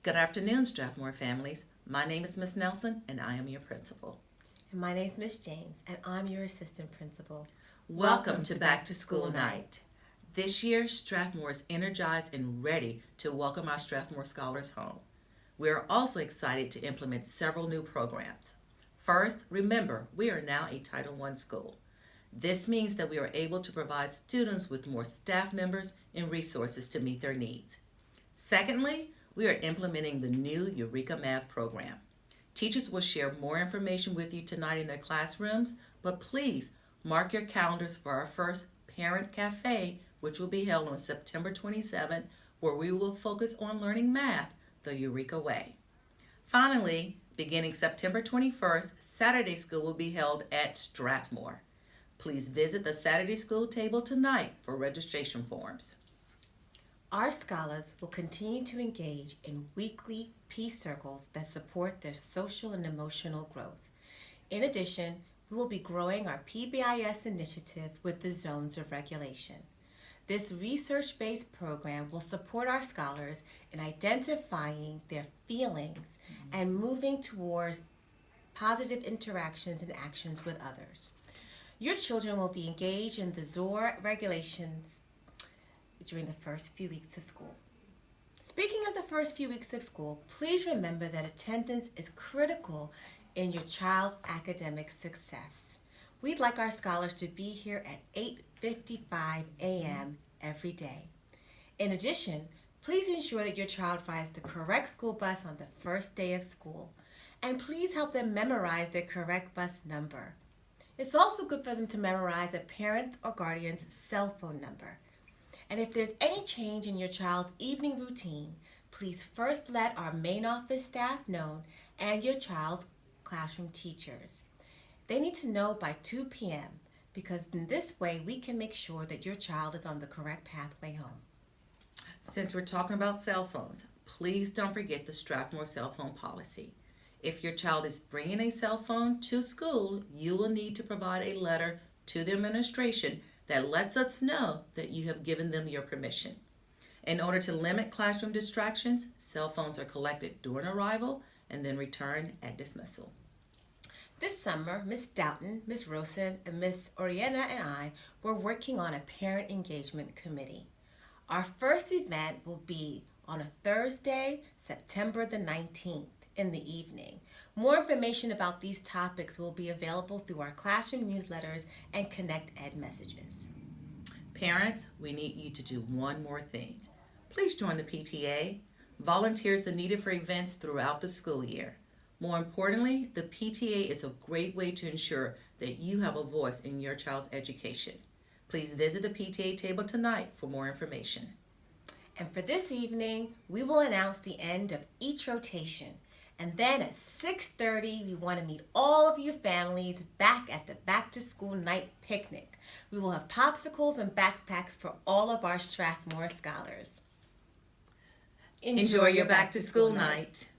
Good afternoon, Strathmore families. My name is Miss Nelson, and I am your principal. And my name's Miss James, and I'm your assistant principal. Welcome to Back to School Night. This year, Strathmore is energized and ready to welcome our Strathmore scholars home. We are also excited to implement several new programs. First, remember, we are now a Title I school. This means that we are able to provide students with more staff members and resources to meet their needs. Secondly, we are implementing the new Eureka Math program. Teachers will share more information with you tonight in their classrooms, but please mark your calendars for our first Parent Cafe, which will be held on September 27th, where we will focus on learning math the Eureka way. Finally, beginning September 21st, Saturday School will be held at Strathmore. Please visit the Saturday School table tonight for registration forms. Our scholars will continue to engage in weekly peace circles that support their social and emotional growth. In addition, we will be growing our PBIS initiative with the Zones of Regulation. This research-based program will support our scholars in identifying their feelings and moving towards positive interactions and actions with others. Your children will be engaged in the ZOR regulations during the first few weeks of school. Speaking of the first few weeks of school, please remember that attendance is critical in your child's academic success. We'd like our scholars to be here at 8:55 a.m. every day. In addition, please ensure that your child rides the correct school bus on the first day of school, and please help them memorize their correct bus number. It's also good for them to memorize a parent or guardian's cell phone number. And if there's any change in your child's evening routine, please first let our main office staff know and your child's classroom teachers. They need to know by 2 p.m. because in this way we can make sure that your child is on the correct pathway home. Since we're talking about cell phones, please don't forget the Strathmore cell phone policy. If your child is bringing a cell phone to school, you will need to provide a letter to the administration that lets us know that you have given them your permission. In order to limit classroom distractions, cell phones are collected during arrival and then returned at dismissal. This summer, Miss Doughton, Miss Rosen, and Miss Oriana and I were working on a parent engagement committee. Our first event will be on a Thursday, September the 19th in the evening. More information about these topics will be available through our classroom newsletters and Connect Ed messages. Parents, we need you to do one more thing. Please join the PTA. Volunteers are needed for events throughout the school year. More importantly, the PTA is a great way to ensure that you have a voice in your child's education. Please visit the PTA table tonight for more information. And for this evening, we will announce the end of each rotation. And then at 6:30, we want to meet all of you families back at the Back to School Night picnic. We will have popsicles and backpacks for all of our Strathmore scholars. Enjoy your back to school night.